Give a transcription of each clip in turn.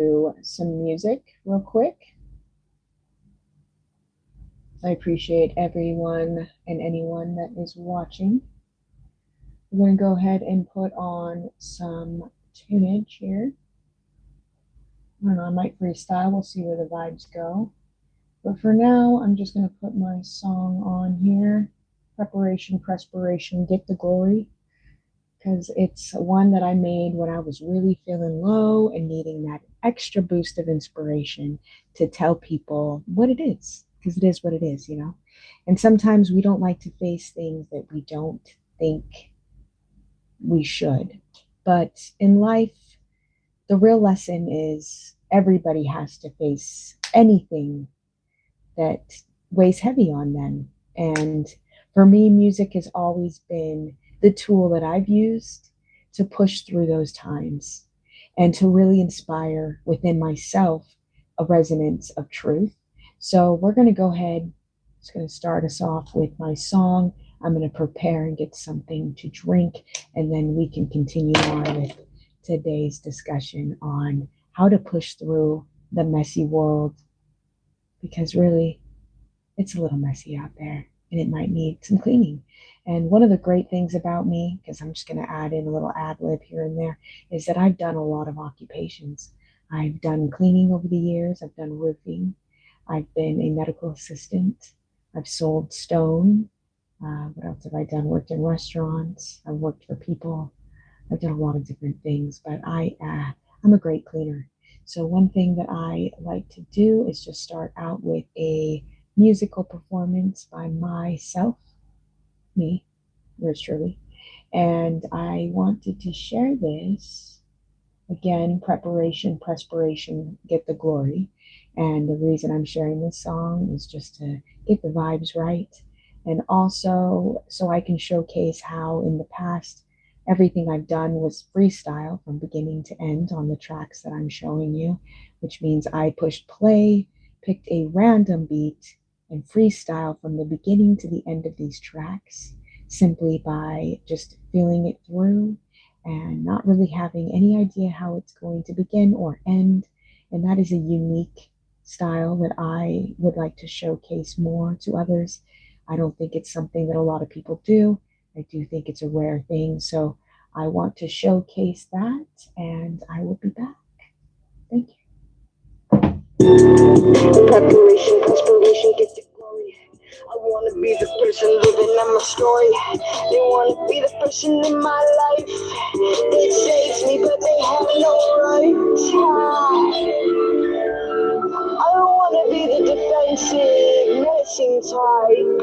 Do some music real quick. I appreciate everyone and anyone that is watching. I'm going to go ahead and put on some tunage here. I don't know, I might freestyle. We'll see where the vibes go. But for now, I'm just going to put my song on here. Preparation, Perspiration, Get the Glory. Because it's one that I made when I was really feeling low and needing that extra boost of inspiration to tell people what it is. Because it is what it is, you know. And sometimes we don't like to face things that we don't think we should. But in life, the real lesson is everybody has to face anything that weighs heavy on them. And for me, music has always been the tool that I've used to push through those times and to really inspire within myself a resonance of truth. So we're going to go ahead. It's going to start us off with my song. I'm going to prepare and get something to drink, and then we can continue on with today's discussion on how to push through the messy world, because really it's a little messy out there and it might need some cleaning. And one of the great things about me, because I'm just going to add in a little ad lib here and there, is that I've done a lot of occupations. I've done cleaning over the years. I've done roofing. I've been a medical assistant. I've sold stone. What else have I done? Worked in restaurants. I've worked for people. I've done a lot of different things, but I'm a great cleaner. So one thing that I like to do is just start out with a musical performance by myself, me, yours truly. And I wanted to share this. Again, preparation, perspiration, get the glory. And the reason I'm sharing this song is just to get the vibes right. And also so I can showcase how in the past, everything I've done was freestyle from beginning to end on the tracks that I'm showing you, which means I pushed play, picked a random beat, and freestyle from the beginning to the end of these tracks simply by just feeling it through and not really having any idea how it's going to begin or end. And that is a unique style that I would like to showcase more to others. I don't think it's something that a lot of people do. I do think it's a rare thing. So I want to showcase that, and I will be back. Thank you. Preparation, perspiration, get the glory. I want to be the person living in my story. They want to be the person in my life that saves me, but they have no right. I don't want to be the defensive, menacing type.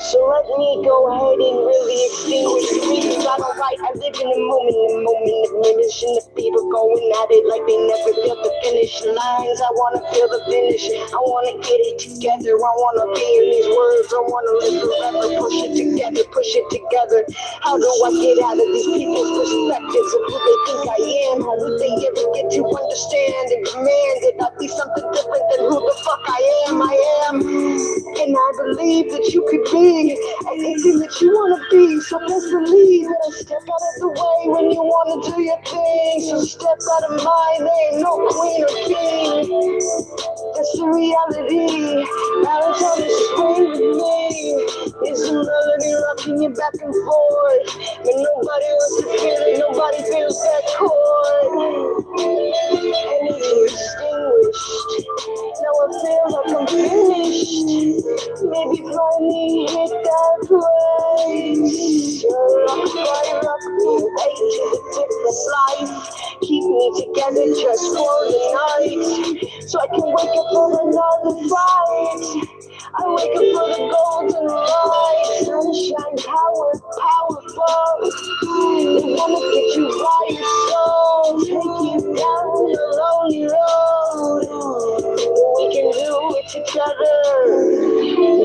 So let me go ahead and really extinguish the reasons I don't write. I live in the moment of minutes, and the people going at it like they never felt the finish lines. I want to feel the finish. I want to get it together. I want to be in these words. I want to live forever. Push it together, push it together. How do I get out of these people's perspectives of who they think I am? How would they ever get to understand and demand that I be something different than who the fuck I am? I am. And I believe that you could be anything that you want to be. So best believe that I step out of the way when you want to do your thing. So step out of my name, no queen or king. That's the reality. Now it's on the swing with me. It's a melody rocking you back and forth, but nobody wants to feel it. Nobody feels that chord. And it's extinguished. Now I feel like I'm finished. Maybe finally hit that place. Rock by rock, way to the different life. Keep me together just for the night, so I can wake up for another fight. I wake up for the golden light. Sunshine, powerful. They wanna get you by your soul, take you down the lonely road. We can do it together. We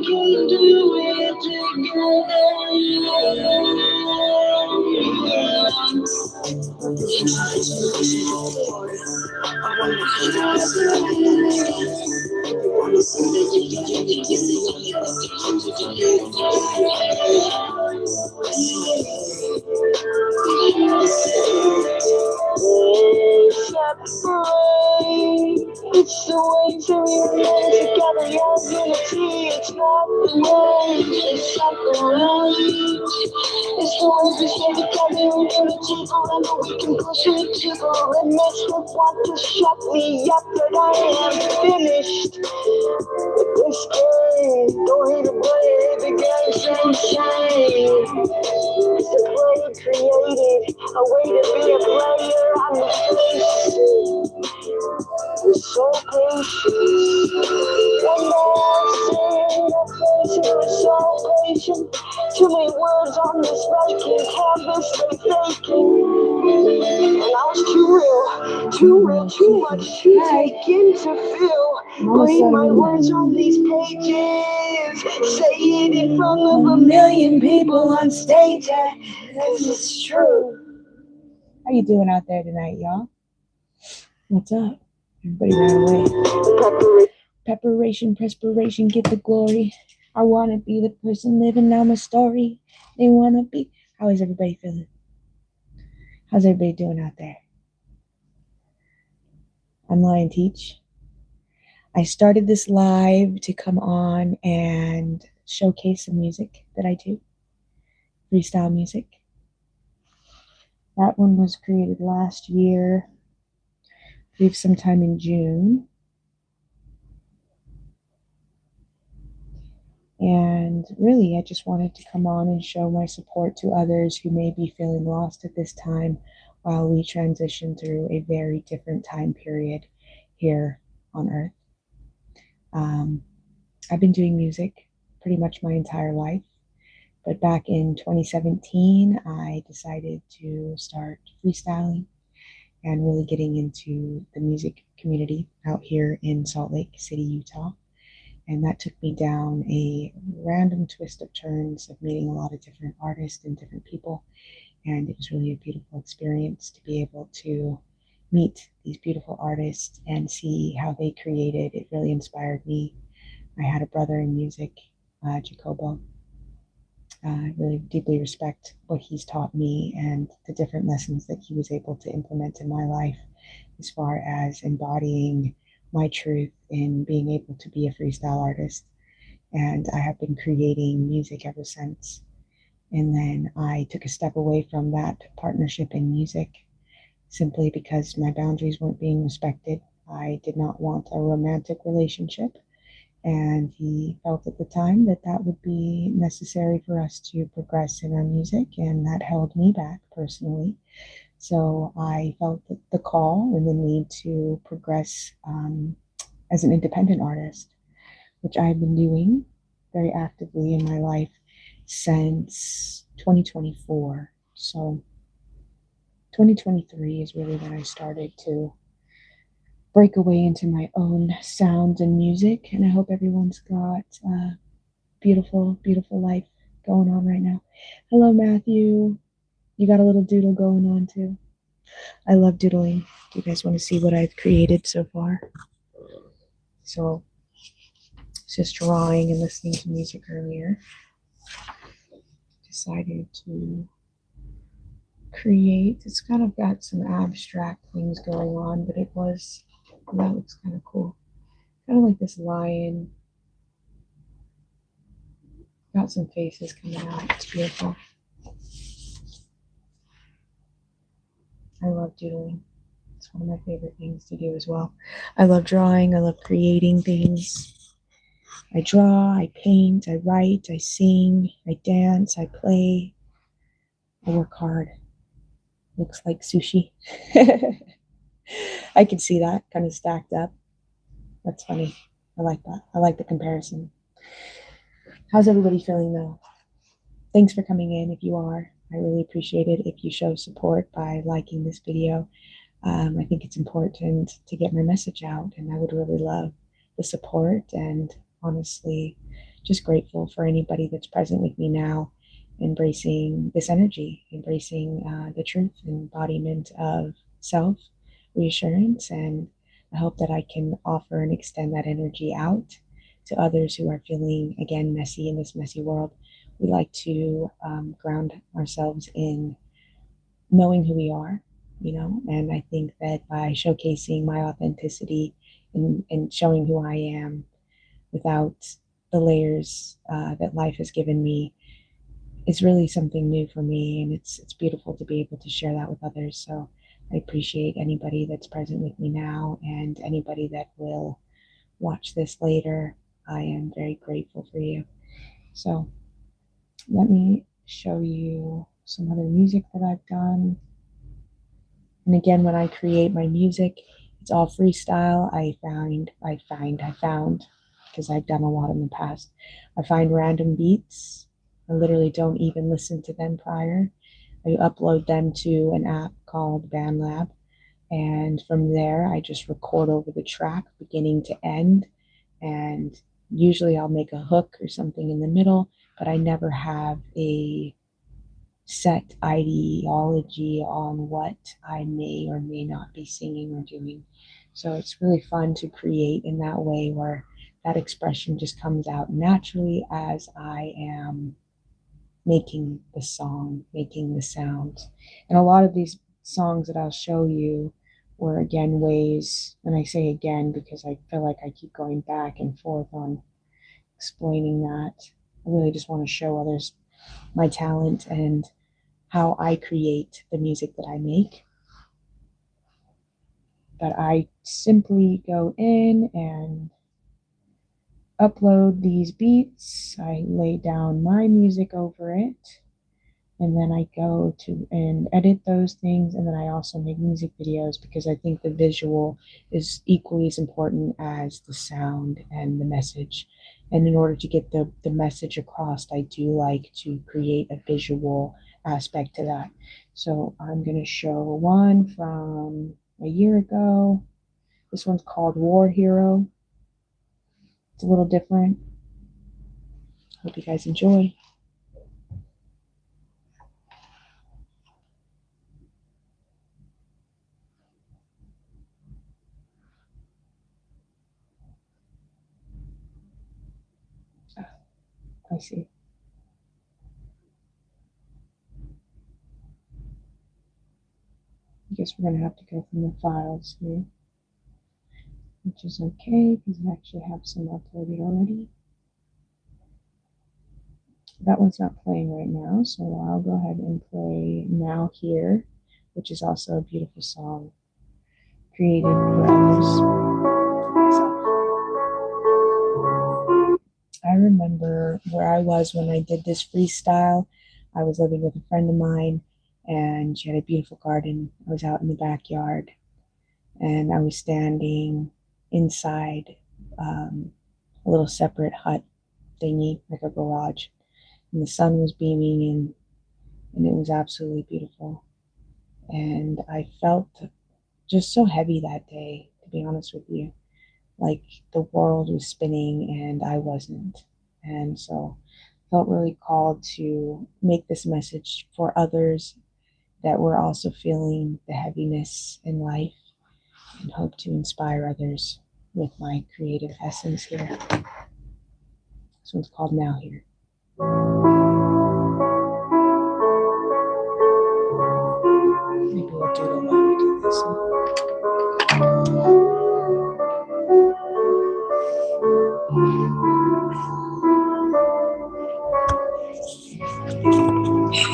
can do it together. separate. It's the way to remain together, yeah, unity. It's not the way to separate. It's the way we stay together in unity. Forever we can push each other. It makes me want to shut me up, that I am finished with this game. Don't hate it, play it, the game's insane. It's a play created, a way to be a player. I'm the face. We're so patient. One day I'll see your face, you were so patient. Too many words on this vacant canvas, they faking. And I was too real, too much to take in to feel. Putting my words on these pages, say it in front of a million people on stage, cause it's true. How you doing out there tonight, y'all? What's up? Everybody ran away. Preparation, perspiration, get the glory. I wanna be the person living out my story. They wanna be. How is everybody feeling? How's everybody doing out there? I'm Lion Teach. I started this live to come on and showcase some music that I do. Freestyle music. That one was created last year, I believe sometime in June. And really, I just wanted to come on and show my support to others who may be feeling lost at this time while we transition through a very different time period here on Earth. I've been doing music pretty much my entire life, but back in 2017, I decided to start freestyling and really getting into the music community out here in Salt Lake City, Utah. And that took me down a random twist of turns of meeting a lot of different artists and different people. And it was really a beautiful experience to be able to meet these beautiful artists and see how they created. It really inspired me. I had a brother in music, Jacobo. I really deeply respect what he's taught me and the different lessons that he was able to implement in my life as far as embodying my truth in being able to be a freestyle artist. And I have been creating music ever since. And then I took a step away from that partnership in music simply because my boundaries weren't being respected. I did not want a romantic relationship. And he felt at the time that that would be necessary for us to progress in our music. And that held me back personally. So I felt the call and the need to progress as an independent artist, which I've been doing very actively in my life since 2024. So 2023 is really when I started to break away into my own sound and music. And I hope everyone's got a beautiful, beautiful life going on right now. Hello, Matthew. You got a little doodle going on too. I love doodling. Do you guys want to see what I've created so far? So it's just drawing and listening to music earlier. Decided to create. It's kind of got some abstract things going on, but that looks kind of cool. Kind of like this lion. Got some faces coming out. It's beautiful. I love doodling. It's one of my favorite things to do as well. I love drawing. I love creating things. I draw, I paint, I write, I sing, I dance, I play. I work hard. Looks like sushi. I can see that kind of stacked up. That's funny. I like that. I like the comparison. How's everybody feeling though? Thanks for coming in if you are. I really appreciate it if you show support by liking this video. I think it's important to get my message out, and I would really love the support, and honestly just grateful for anybody that's present with me now, embracing this energy, embracing the truth and embodiment of self reassurance. And I hope that I can offer and extend that energy out to others who are feeling, again, messy in this messy world. We like to ground ourselves in knowing who we are, And I think that by showcasing my authenticity and showing who I am without the layers that life has given me is really something new for me, and it's beautiful to be able to share that with others. So I appreciate anybody that's present with me now and anybody that will watch this later. I am very grateful for you. So let me show you some other music that I've done. And again, when I create my music, it's all freestyle. I found, because I've done a lot in the past. I find random beats. I literally don't even listen to them prior. I upload them to an app called BandLab. And from there, I just record over the track, beginning to end. And usually I'll make a hook or something in the middle, but I never have a set ideology on what I may or may not be singing or doing. So it's really fun to create in that way where that expression just comes out naturally as I am making the song, making the sounds. And a lot of these songs that I'll show you were again ways, and I say again because I feel like I keep going back and forth on explaining that. I really just want to show others my talent and how I create the music that I make. But I simply go in and upload these beats. I lay down my music over it, and then I go to and edit those things, and then I also make music videos because I think the visual is equally as important as the sound and the message. And in order to get the message across, I do like to create a visual aspect to that. So I'm going to show one from a year ago. This one's called War Hero. It's a little different. Hope you guys enjoy. I see. I guess we're going to have to go from the files here, which is okay because I actually have some uploaded already. That one's not playing right now, so I'll go ahead and play Now Here, which is also a beautiful song created for others. I remember where I was when I did this freestyle. I was living with a friend of mine, and she had a beautiful garden. I was out in the backyard, and I was standing inside a little separate hut thingy, like a garage. And the sun was beaming in, and it was absolutely beautiful. And I felt just so heavy that day, to be honest with you. Like the world was spinning and I wasn't. And so I felt really called to make this message for others that were also feeling the heaviness in life, and hope to inspire others with my creative essence here. This one's called Now Here. Maybe we'll do it while we do this.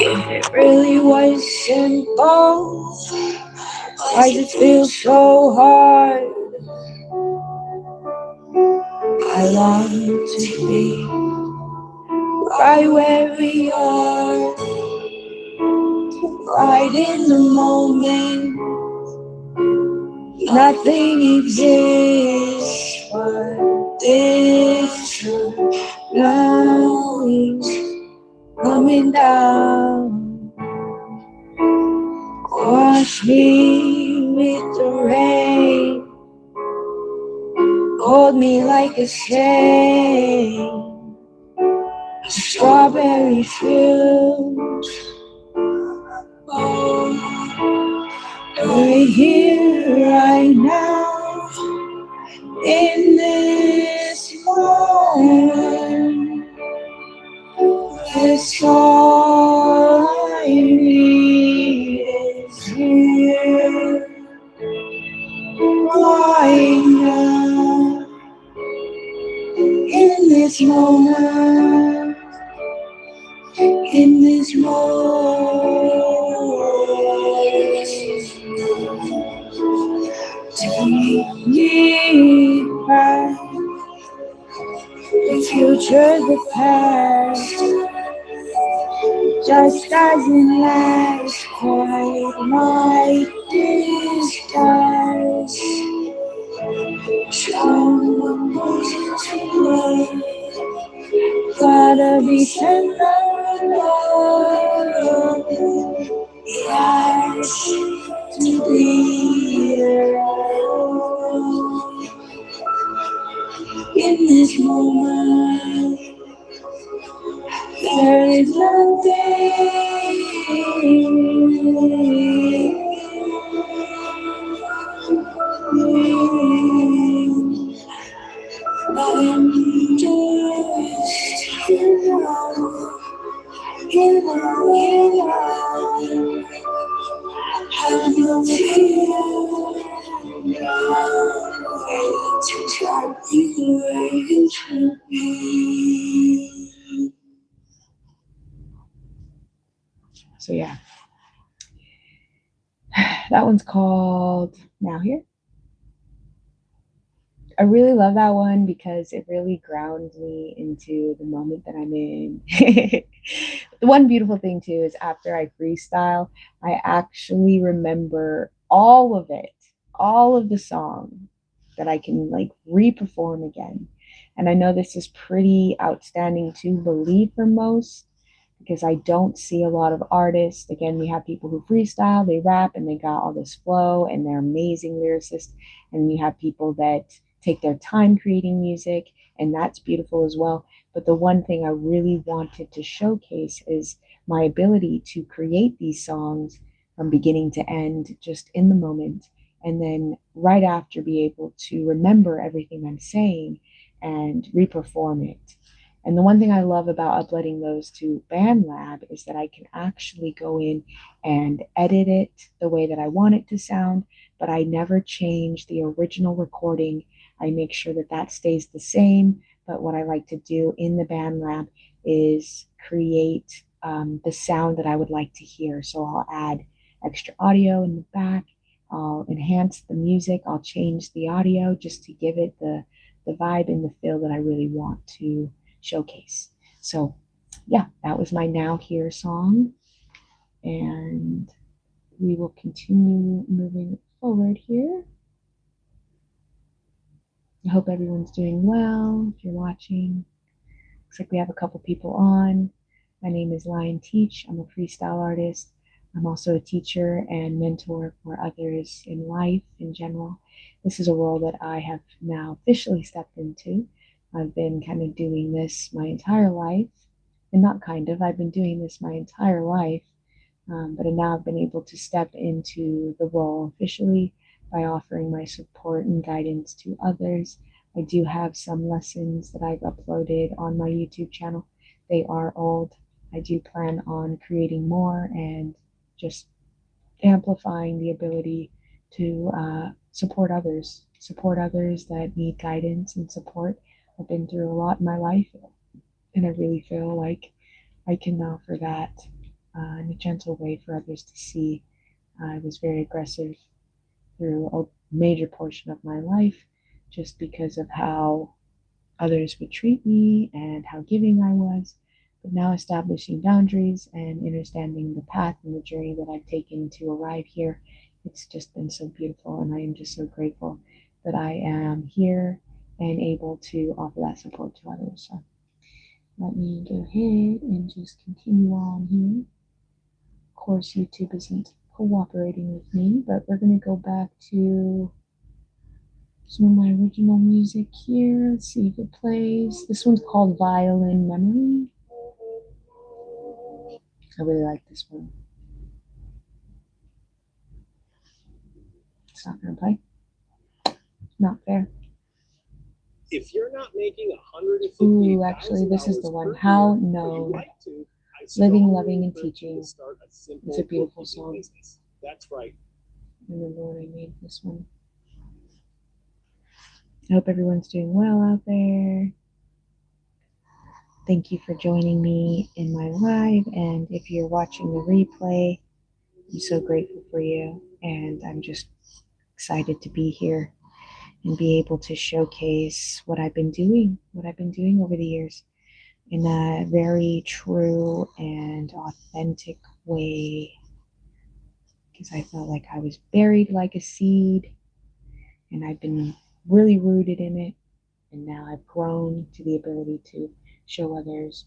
If it really was simple, why does it feel so hard? I long to be right where we are, right in the moment. Nothing exists but this sun blowing, coming down. Wash me with the rain, hold me like a stain. Strawberry fields, right here, right now, in this moment. That's all I need is you. this moment, in this moment, take me back, the future, the past, just doesn't last quite like this does. Trouble to play, gotta be sent alone. Yes, to be alone. In this moment, there is nothing I'm just have no fear to tell you where you should be. So yeah, that one's called Now Here. I really love that one because it really grounds me into the moment that I'm in. The one beautiful thing too is after I freestyle, I actually remember all of it, all of the song that I can like re-perform again. And I know this is pretty outstanding to believe for most because I don't see a lot of artists. Again, we have people who freestyle, they rap, and they got all this flow, and they're amazing lyricists. And you have people that take their time creating music, and that's beautiful as well. But the one thing I really wanted to showcase is my ability to create these songs from beginning to end, just in the moment, and then right after be able to remember everything I'm saying and reperform it. And the one thing I love about uploading those to BandLab is that I can actually go in and edit it the way that I want it to sound, but I never change the original recording. I make sure that that stays the same. But what I like to do in the BandLab is create the sound that I would like to hear. So I'll add extra audio in the back. I'll enhance the music. I'll change the audio just to give it the vibe and the feel that I really want to showcase. So yeah, that was my Now Here song, and we will continue moving forward here. I hope everyone's doing well. If you're watching, looks like we have a couple people on. My name is Lion Teach. I'm a freestyle artist. I'm also a teacher and mentor for others in life in general. This is a role that I have now officially stepped into. I've been kind of doing this my entire life, and not kind of, I've been doing this my entire life, but now I've been able to step into the role officially by offering my support and guidance to others. I do have some lessons that I've uploaded on my YouTube channel. They are old. I do plan on creating more and just amplifying the ability to support others that need guidance and support. I've been through a lot in my life, and I really feel like I can offer that in a gentle way for others to see. I was very aggressive through a major portion of my life just because of how others would treat me and how giving I was. But now establishing boundaries and understanding the path and the journey that I've taken to arrive here, it's just been so beautiful, and I am just so grateful that I am here and able to offer that support to others. So let me go ahead and just continue on here. Of course, YouTube isn't cooperating with me, but we're going to go back to some of my original music here. Let's see if it plays. This one's called Violin Memory. I really like this one. It's not going to play. Not fair. If you're not making $150,000, ooh, actually, this is the one. How Known. Living, Loving, and Teaching. It's a beautiful song. That's right. I remember when I made this one. I hope everyone's doing well out there. Thank you for joining me in my live. And if you're watching the replay, I'm so grateful for you. And I'm just excited to be here and be able to showcase what I've been doing over the years in a very true and authentic way. Because I felt like I was buried like a seed and I've been really rooted in it. And now I've grown to the ability to show others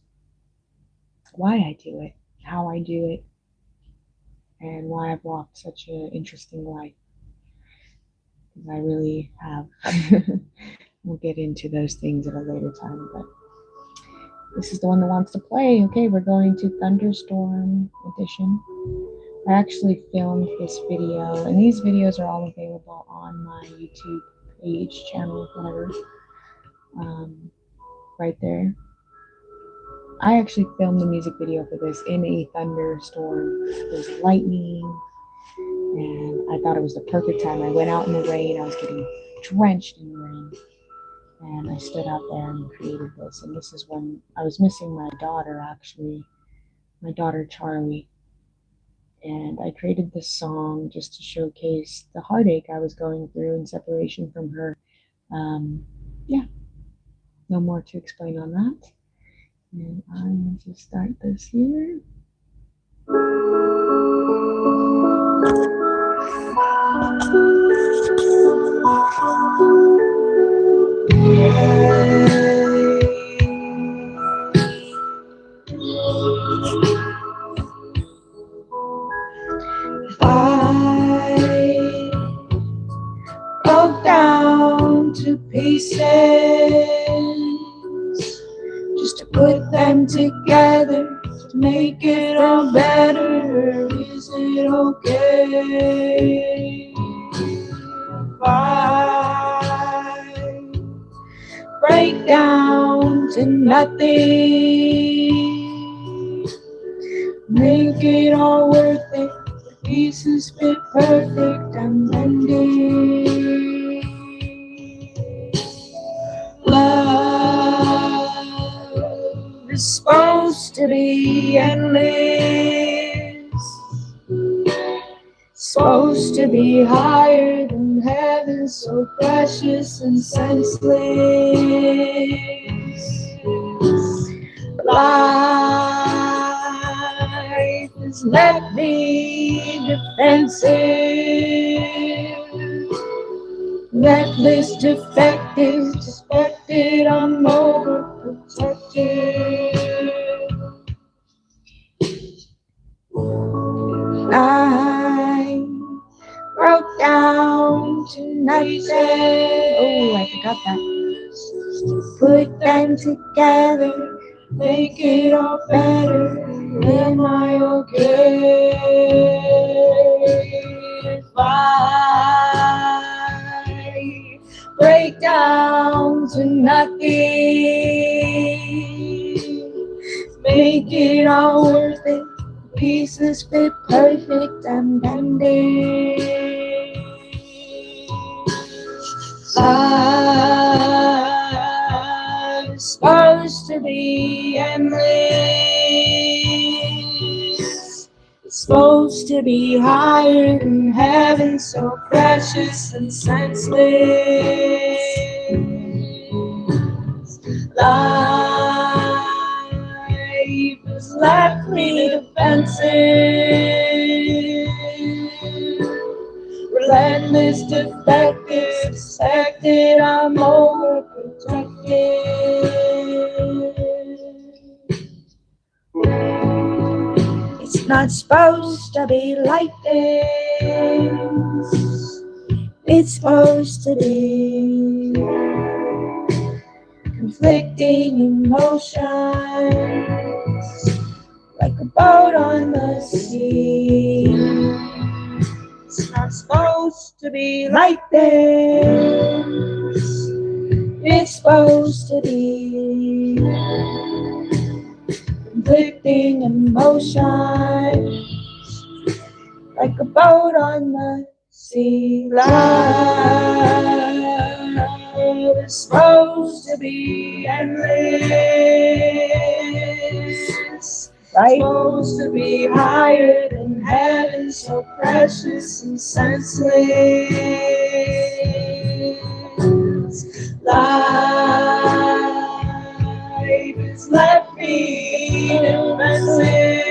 why I do it, how I do it, and why I've walked such an interesting life. Because I really have. We'll get into those things at a later time, but this is the one that wants to play. Okay, we're going to Thunderstorm Edition. I actually filmed this video, and these videos are all available on my YouTube page, channel, whatever, right there. I actually filmed the music video for this in a thunderstorm. There's lightning, and I thought it was the perfect time. I went out in the rain. I was getting drenched in the rain, and I stood out there and created this. And this is when I was missing my daughter, actually, my daughter Charlie. And I created this song just to showcase the heartache I was going through in separation from her. Yeah, no more to explain on that. And I'm going to start this here. I broke down to pieces just to put them together to make it all better. Is it okay if I break down to nothing? Make it all worth it. The pieces fit perfect. I'm bending. Love is supposed to be endless, supposed to be higher than heaven, so precious and senseless. Life has left me defensive, reckless, defective, suspected, I'm overprotected. I broke down to nothing. Oh, I forgot that. Put them together, make it all better. Am I okay if I break down to nothing? Make it all worth it. Pieces fit perfect. I'm bending. I'm supposed to be endless. It's supposed to be higher than heaven, so precious and senseless. Life has left me defensive, relentless, defective, suspected, I'm overprotected. It's not supposed to be like this. It's supposed to be conflicting emotions, like a boat on the sea. It's not supposed to be like this. It's supposed to be conflicting emotions, like a boat on the sea. Life is supposed to be endless. right? Supposed to be higher than heaven, so precious and senseless. Life is left being offensive.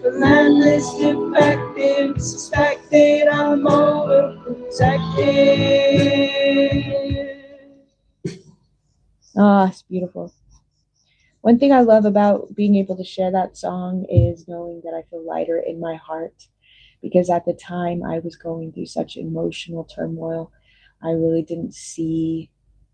Relentless, defective, suspected, I'm overprotected. Ah, it's beautiful. One thing I love about being able to share that song is knowing that I feel lighter in my heart, because at the time I was going through such emotional turmoil. I really didn't see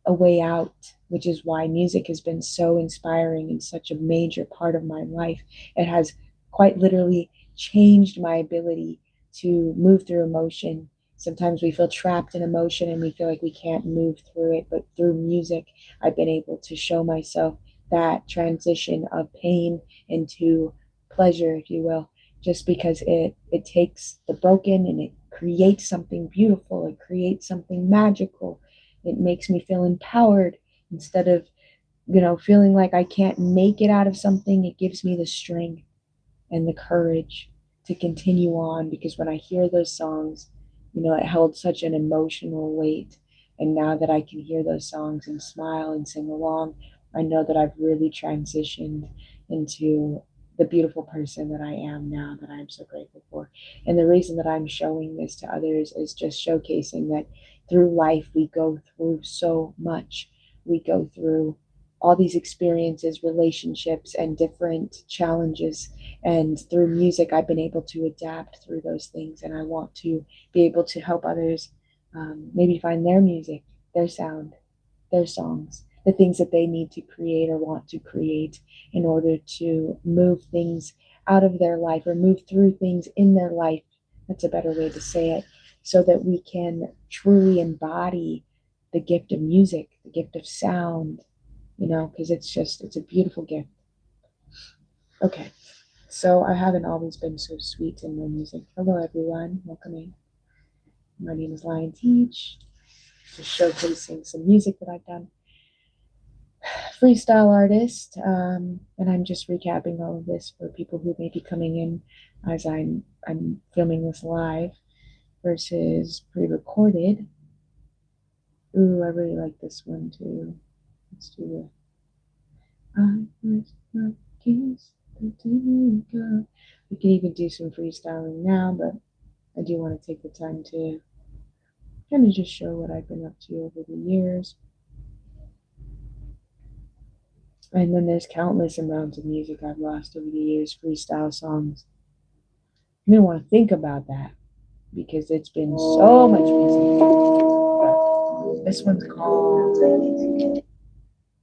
a way out, which is why music has been so inspiring and such a major part of my life. It has quite literally changed my ability to move through emotion. Sometimes we feel trapped in emotion and we feel like we can't move through it, but through music, I've been able to show myself that transition of pain into pleasure, if you will, just because it takes the broken and it creates something beautiful, it creates something magical. It makes me feel empowered instead of, feeling like I can't make it out of something. It gives me the strength and the courage to continue on, because when I hear those songs, it held such an emotional weight. And now that I can hear those songs and smile and sing along, I know that I've really transitioned into the beautiful person that I am now, that I'm so grateful for. And the reason that I'm showing this to others is just showcasing that through life we go through so much. We go through all these experiences, relationships, and different challenges. And through music, I've been able to adapt through those things. And I want to be able to help others maybe find their music, their sound, their songs, the things that they need to create or want to create in order to move things out of their life or move through things in their life. That's a better way to say it, so that we can truly embody the gift of music, the gift of sound, because it's a beautiful gift. Okay, so I haven't always been so sweet in my music. Hello, everyone. Welcome in. My name is Lion Teach. Just showcasing some music that I've done. Freestyle artist, and I'm just recapping all of this for people who may be coming in as I'm filming this live versus pre-recorded. Ooh, I really like this one too. Let's do it. I was my kiss. We can even do some freestyling now, but I do want to take the time to kind of just show what I've been up to over the years. And then there's countless amounts of music I've lost over the years, freestyle songs. You don't want to think about that because it's been so much music. This one's called,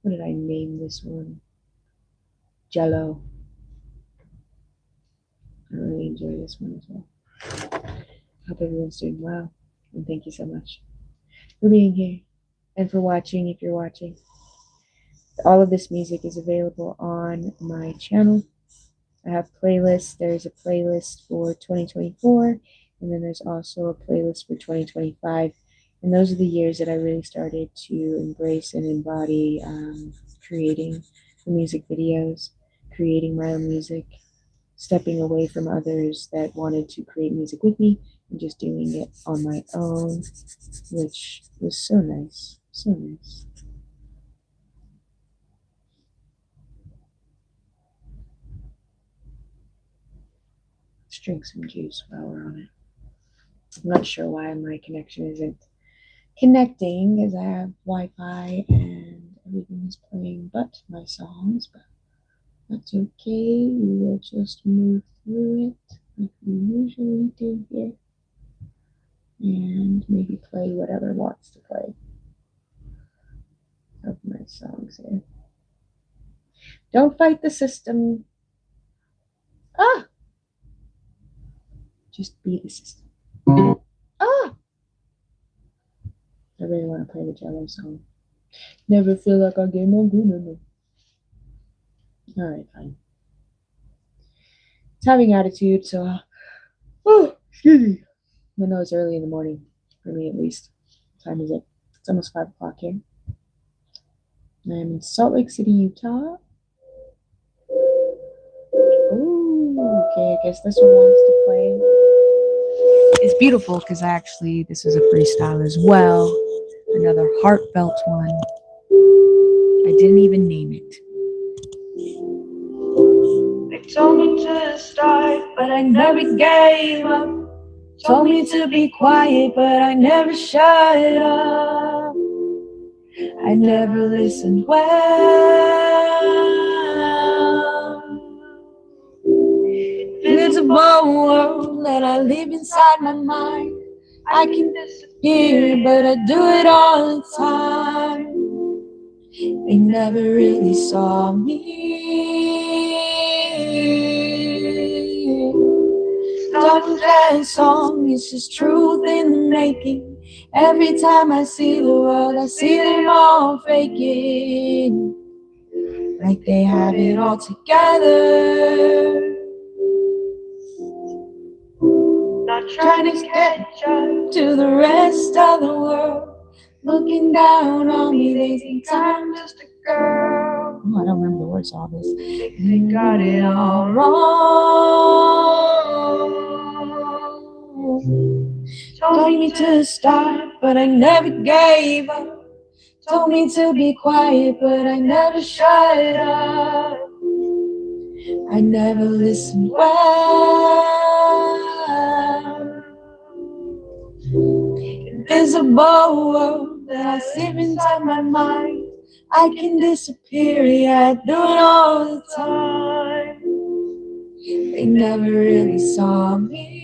what did I name this one? Jello. I really enjoy this one as well. Hope everyone's doing well. And thank you so much for being here and for watching if you're watching. All of this music is available on my channel. I have playlists. There's a playlist for 2024, and then there's also a playlist for 2025. And those are the years that I really started to embrace and embody creating the music videos, creating my own music, stepping away from others that wanted to create music with me and just doing it on my own, which was so nice, so nice. Let's drink some juice while we're on it. I'm not sure why my connection isn't connecting, as I have Wi-Fi and everything is playing but my songs, but that's okay. We will just move through it like we usually do here and maybe play whatever wants to play of my songs here. Don't fight the system. Ah! Just be the system. Ah! I really want to play the Jello song. Never feel like I get no good enough. Alright, fine. It's having attitude, so excuse me. I know it's early in the morning, for me at least. What time is it? It's almost 5 o'clock here. I'm in Salt Lake City, Utah. Okay, I guess this one wants to play. It's beautiful because this is a freestyle as well. Another heartfelt one. I didn't even name it. They told me to start, but I never gave up. Told me to be quiet, but I never shut up. I never listened well. Invisible world that I live inside my mind. I can disappear, but I do it all the time. They never really saw me. Start with that song, it's just truth in the making. Every time I see the world, I see them all faking, like they have it all together. Not trying to catch up to the rest of the world. Looking down on me, they think I'm just a girl. Oh, I don't remember the words to all this. They got it all wrong. Told me to start, but I never gave up. Told me to be quiet, but I never shut up. I never listened well. Invisible world that I live inside my mind. I can disappear, yeah, I do it all the time. They never really saw me.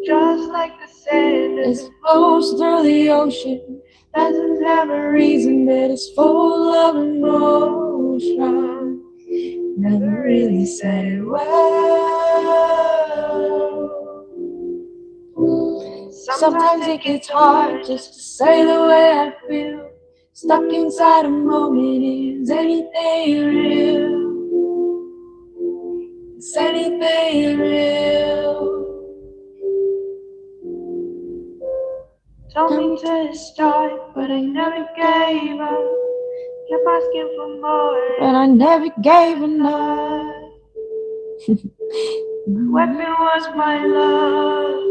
Just like the sand as it flows through the ocean, doesn't have a reason, but it's full of emotion. Never really said it well. Sometimes it gets hard just to say the way I feel. Stuck inside a moment, is anything real? Is anything real? Told me to start, but I never gave up. Kept asking for more, but I never gave enough. Weapon was my love.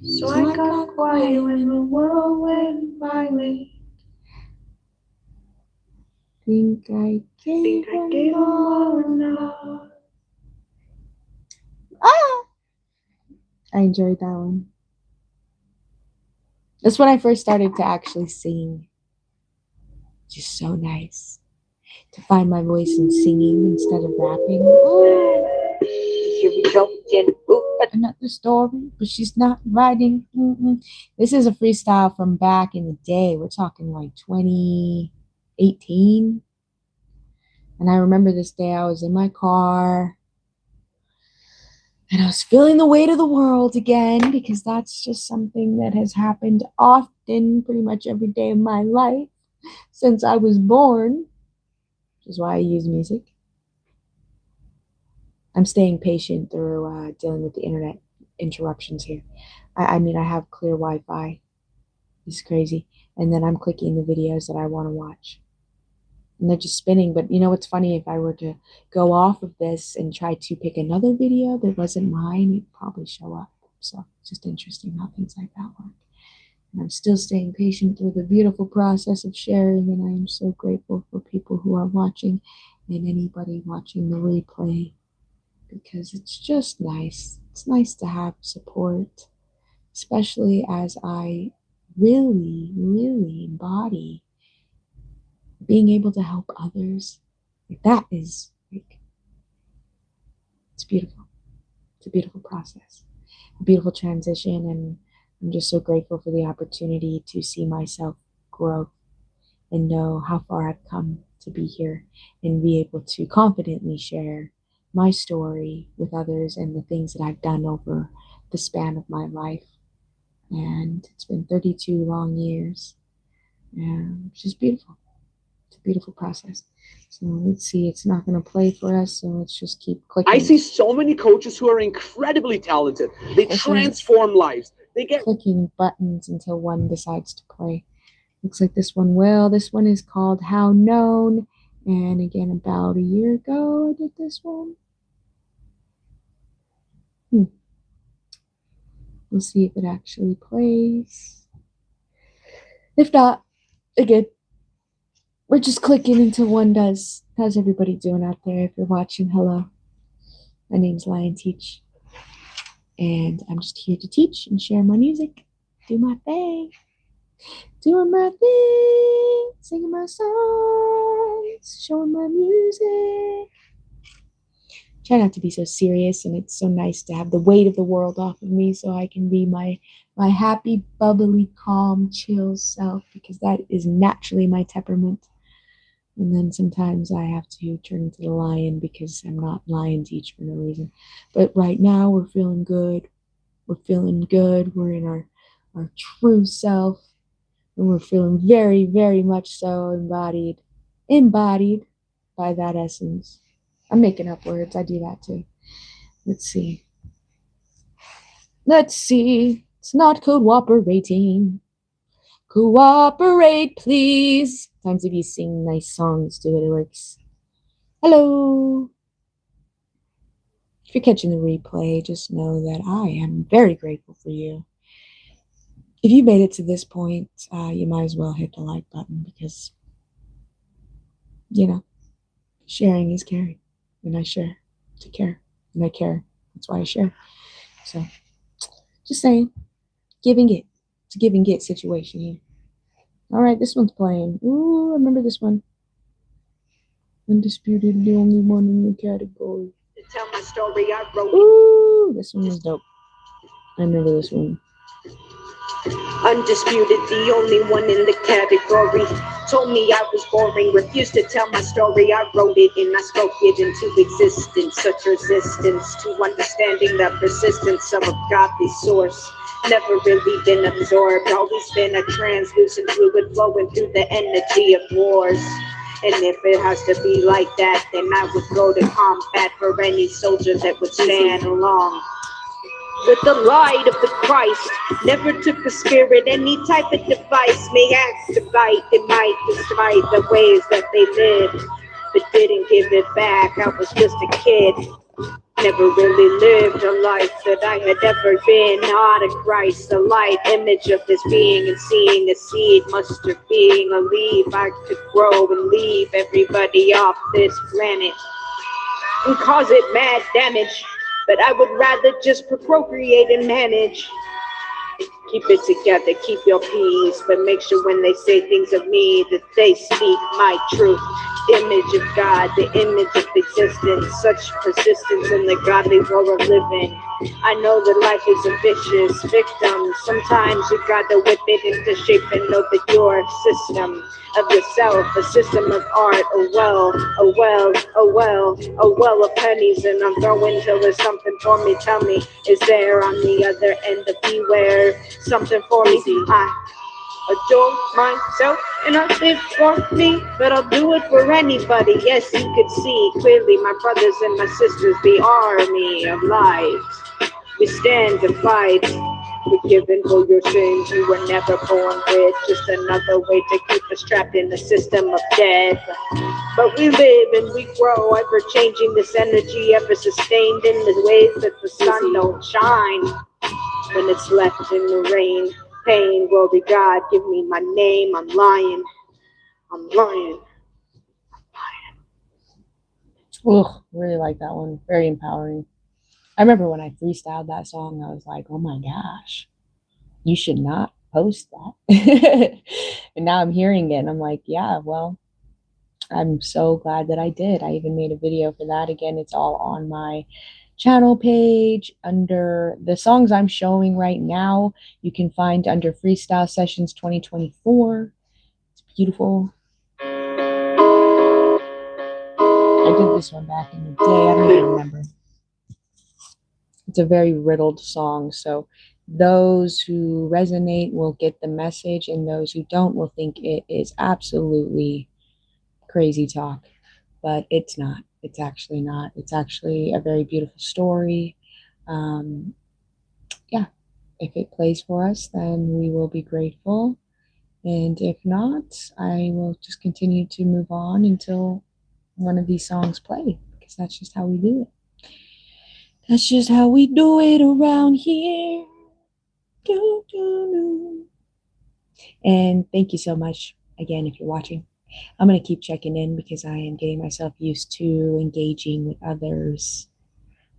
So I got quiet when the world went violent. Think I gave all enough. I enjoyed that one. That's when I first started to actually sing. Just so nice to find my voice in singing instead of rapping. Here we go again. Another story, but she's not writing. This is a freestyle from back in the day. We're talking like 2018. And I remember this day I was in my car and I was feeling the weight of the world again, because that's just something that has happened often, pretty much every day of my life since I was born, which is why I use music. I'm staying patient through dealing with the internet interruptions here. I mean, I have clear Wi-Fi. It's crazy. And then I'm clicking the videos that I want to watch. And they're just spinning. But you know what's funny? If I were to go off of this and try to pick another video that wasn't mine, it'd probably show up. So it's just interesting how things like that work. And I'm still staying patient through the beautiful process of sharing. And I am so grateful for people who are watching and anybody watching the replay, because it's just nice. It's nice to have support, especially as I really, really embody being able to help others. Like, that is like, it's beautiful. It's a beautiful process, a beautiful transition, and I'm just so grateful for the opportunity to see myself grow and know how far I've come to be here and be able to confidently share my story with others and the things that I've done over the span of my life. And it's been 32 long years, and it's just beautiful. It's a beautiful process. So let's see, it's not going to play for us, so let's just keep clicking. I see so many coaches who are incredibly talented. They transform lives. They get clicking buttons until one decides to play. Looks like this one will. This one is called How Known. And again, about a year ago, I did this one. We'll see if it actually plays. If not, again, we're just clicking until one does. How's everybody doing out there? If you're watching, hello. My name's Lion Teach. And I'm just here to teach and share my music. Do my thing. Doing my thing. Singing my songs. Showing my music. Try not to be so serious, and it's so nice to have the weight of the world off of me so I can be my happy, bubbly, calm, chill self, because that is naturally my temperament. And then sometimes I have to turn into the lion because I'm not Lion Teach for no reason. But right now we're feeling good. We're feeling good. We're in our true self. And we're feeling very, very much so embodied by that essence. I'm making up words. I do that too. Let's see. It's not cooperating. Cooperate, please. Sometimes if you sing nice songs to it works. Hello. If you're catching the replay, just know that I am very grateful for you. If you made it to this point, you might as well hit the like button because, sharing is caring. And I share to care. And I care. That's why I share. So, just saying, giving it. It's a give and get situation here. All right, this one's playing. Ooh, I remember this one. Undisputed, the only one in the category. To tell my story, I wrote. Ooh, this one was dope. I remember this one. Undisputed, the only one in the category. Told me I was boring, refused to tell my story. I wrote it and I spoke it into existence. Such resistance to understanding the persistence of a godly source. Never really been absorbed, always been a translucent fluid flowing through the energy of wars. And if it has to be like that, then I would go to combat for any soldier that would stand along with the light of the Christ. Never took a spirit, any type of device may activate. It might despite the ways that they lived, but didn't give it back. I was just a kid, never really lived a life that I had ever been. Not a Christ, the light image of this being, and seeing a seed, mustard being a leaf. I could grow and leave everybody off this planet and cause it mad damage. But I would rather just procreate and manage. Keep it together, keep your peace, but make sure when they say things of me that they speak my truth. Image of God, the image of existence, such persistence in the godly war of living. I know that life is a vicious victim. Sometimes you gotta whip it into shape and know that you're a system of yourself, a system of art, a well of pennies, and I'm throwing till there's something for me. Tell me, is there on the other end of beware something for me? I adore myself and I live for me, but I'll do it for anybody. Yes, you could see clearly my brothers and my sisters, the army of light. We stand to fight. Forgiven for your sins, you were never born with. Just another way to keep us trapped in the system of death. But we live and we grow, ever changing this energy, ever sustained in the ways that the sun don't shine. When it's left in the rain, pain, glory God, give me my name. I'm lying. I'm lying. Ugh, really like that one. Very empowering. I remember when I freestyled that song, I was like, oh my gosh, you should not post that. And now I'm hearing it and I'm like, yeah, well, I'm so glad that I did. I even made a video for that. Again, it's all on my channel page under the songs I'm showing right now. You can find under Freestyle Sessions 2024. It's beautiful. I did this one back in the day. I don't even remember. It's a very riddled song, so those who resonate will get the message, and those who don't will think it is absolutely crazy talk. But it's not. It's actually not. It's actually a very beautiful story. Yeah, if it plays for us, then we will be grateful. And if not, I will just continue to move on until one of these songs play, because that's just how we do it. That's just how we do it around here. Do, do, do. And thank you so much again if you're watching. I'm going to keep checking in because I am getting myself used to engaging with others.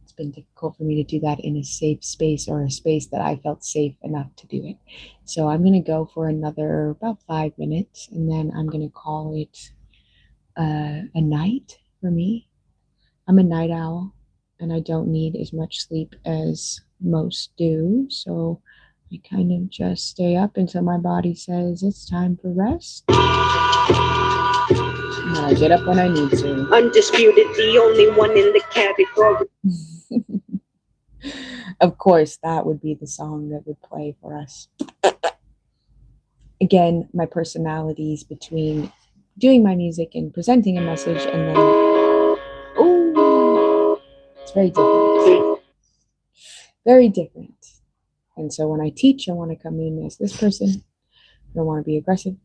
It's been difficult for me to do that in a safe space, or a space that I felt safe enough to do it. So I'm going to go for another about 5 minutes, and then I'm going to call it a night for me. I'm a night owl, and I don't need as much sleep as most do. So I kind of just stay up until my body says it's time for rest. And then I get up when I need to. Undisputed, the only one in the category. Of course, that would be the song that would play for us. Again, my personalities between doing my music and presenting a message, and then, oh, it's very different. Very different. And so when I teach, I want to come in as this person. I don't want to be aggressive.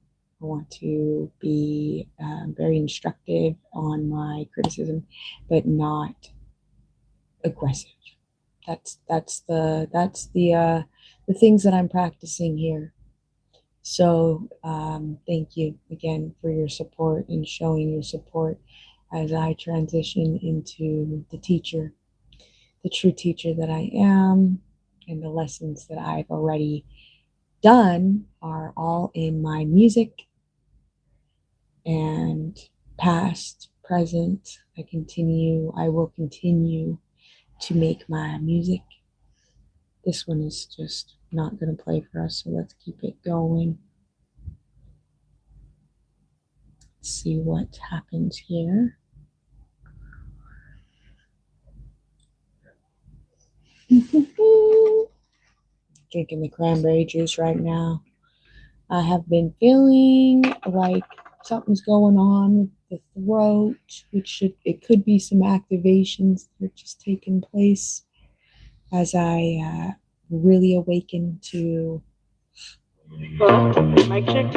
I want to be very instructive on my criticism, but not aggressive. That's the things that I'm practicing here. So thank you again for your support and showing your support as I transition into the teacher, the true teacher that I am, and the lessons that I've already done are all in my music, and past, present, I will continue to make my music. This one is just not going to play for us, so let's keep it going. Let's see what happens here. Drinking the cranberry juice right now. I have been feeling like something's going on with the throat, it could be some activations that are just taking place as I really awaken to. Mic check.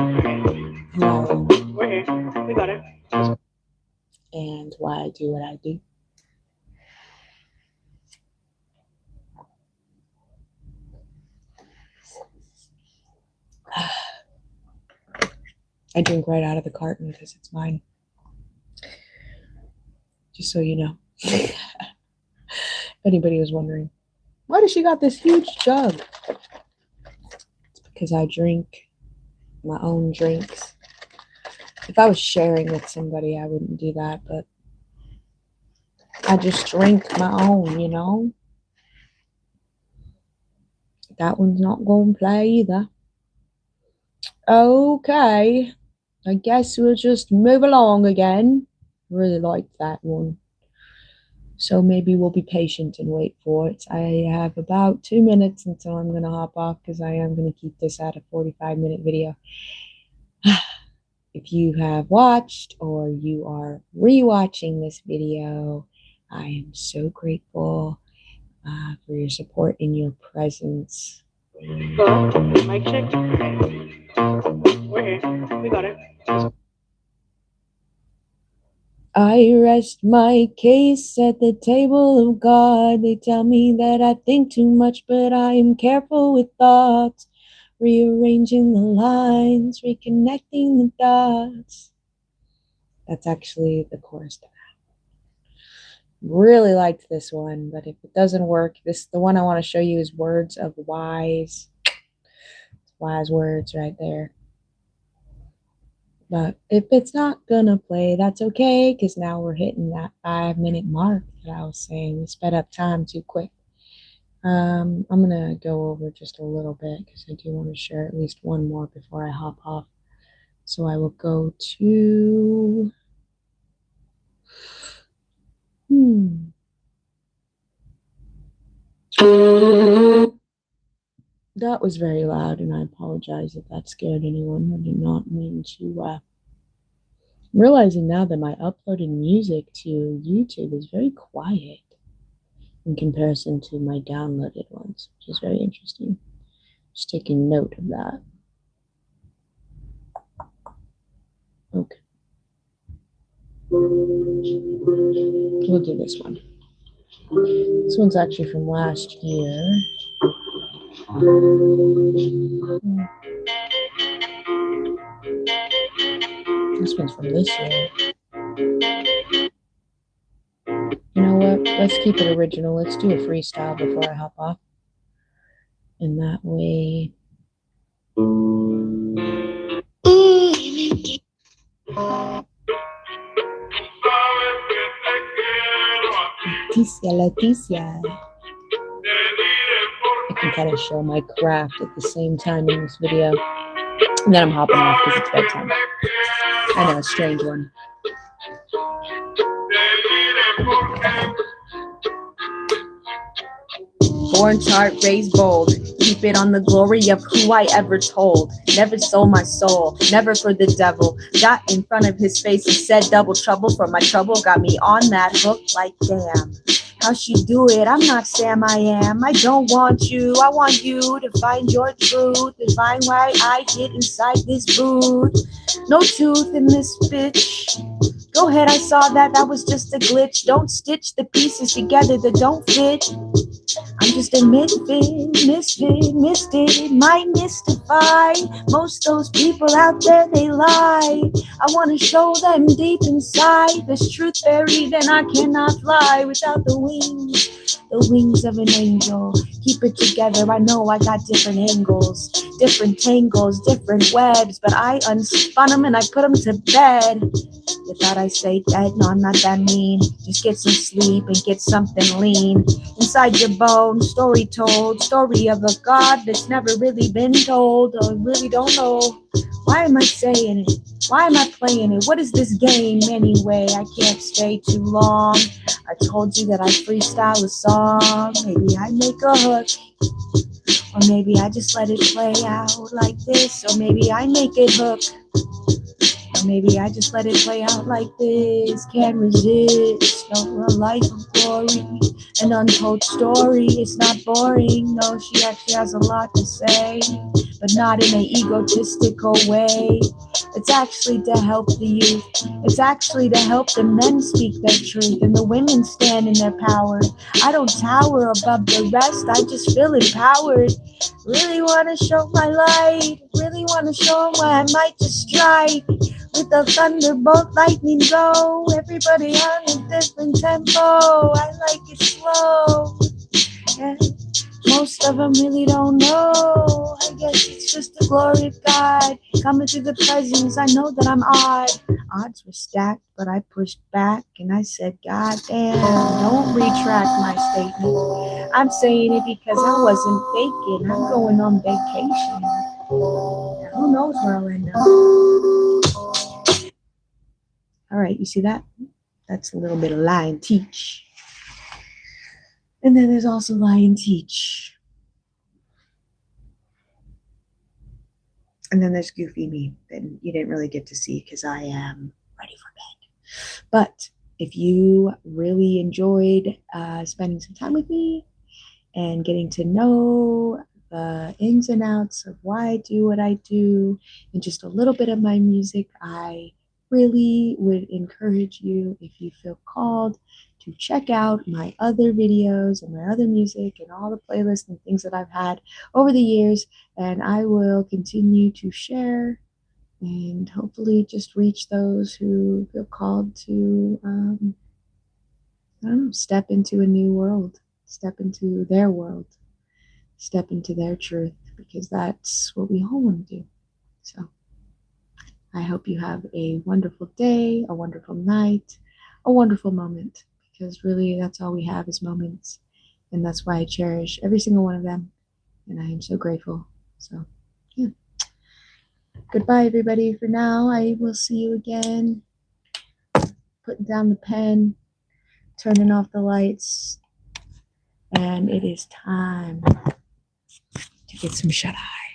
Hello. We're here. We got it. And why I do what I do. I drink right out of the carton because it's mine. Just so you know. If anybody was wondering, why does she got this huge jug? It's because I drink my own drinks. If I was sharing with somebody, I wouldn't do that, but I just drink my own, you know? That one's not going to play either. Okay. I guess we'll just move along again. Really liked that one. So maybe we'll be patient and wait for it. I have about 2 minutes until I'm going to hop off, because I am going to keep this at a 45-minute video. If you have watched or you are rewatching this video, I am so grateful for your support and your presence. Mic check. We're here. We got it. I rest my case at the table of God. They tell me that I think too much, but I am careful with thoughts, rearranging the lines, reconnecting the dots. That's actually the chorus to that. Really liked this one, but if it doesn't work, the one I want to show you is Words of Wise. Wise words right there. But if it's not gonna play, that's okay, because now we're hitting that 5-minute mark that I was saying. We sped up time too quick. I'm gonna go over just a little bit because I do want to share at least one more before I hop off. So I will go to That was very loud, and I apologize if that scared anyone. I did not mean to. I'm realizing now that my uploaded music to YouTube is very quiet in comparison to my downloaded ones, which is very interesting. Just taking note of that. We'll do this one. This one's actually from last year. This one's from this year. You know what? Let's keep it original. Let's do a freestyle before I hop off. And that way. Leticia. I can kind of show my craft at the same time in this video. And then I'm hopping off because it's bedtime. I know, a strange one. Born tart, raised bold. Keep it on the glory of who I ever told. Never sold my soul, never for the devil. Got in front of his face and said double trouble for my trouble. Got me on that hook like damn. How she do it? I'm not Sam, I am. I don't want you, I want you to find your truth and find why I get inside this boot. No tooth in this bitch. Go ahead, I saw that was just a glitch. Don't stitch the pieces together that don't fit. I'm just a misfit, mystic, might mystify. Most those people out there, they lie. I want to show them deep inside. There's truth buried and I cannot fly without the wings of an angel. Keep it together, I know I got different angles, different tangles, different webs, but I unspun them and I put them to bed. You thought I say dead? No, I'm not that mean. Just get some sleep and get something lean inside your bones. Story told, story of a God that's never really been told. I really don't know. Why am I saying it? Why am I playing it? What is this game anyway? I can't stay too long. I told you that I freestyle a song. Maybe I make a hook. Or maybe I just let it play out like this. Or maybe I make it hook. Or maybe I just let it play out like this. Can't resist. No, a life of glory. An untold story. It's not boring. No, she actually has a lot to say. But not in an egotistical way. It's actually to help the youth. It's actually to help the men speak their truth and the women stand in their power. I don't tower above the rest. I just feel empowered. Really want to show my light. Really want to show 'em where I might just strike. With the thunderbolt lightning go. Everybody on a different tempo. I like it slow. Yeah. Most of them really don't know. I guess it's just the glory of God coming to the presence. I know that I'm odd. Odds were stacked, but I pushed back and I said, God damn, don't retract my statement. I'm saying it because I wasn't faking. I'm going on vacation. Now, who knows where I'll end up? All right, you see that? That's a little bit of lie and teach. And then there's also lie and teach. And then there's goofy me that you didn't really get to see because I am ready for bed. But if you really enjoyed spending some time with me and getting to know the ins and outs of why I do what I do and just a little bit of my music, I really would encourage you, if you feel called, to check out my other videos and my other music and all the playlists and things that I've had over the years. And I will continue to share and hopefully just reach those who feel called to I don't know, step into a new world, step into their world, step into their truth, because that's what we all want to do. So I hope you have a wonderful day, a wonderful night, a wonderful moment, because really that's all we have is moments. And that's why I cherish every single one of them. And I am so grateful. So, yeah. Goodbye, everybody. For now, I will see you again. Putting down the pen, turning off the lights. And it is time to get some shut-eye.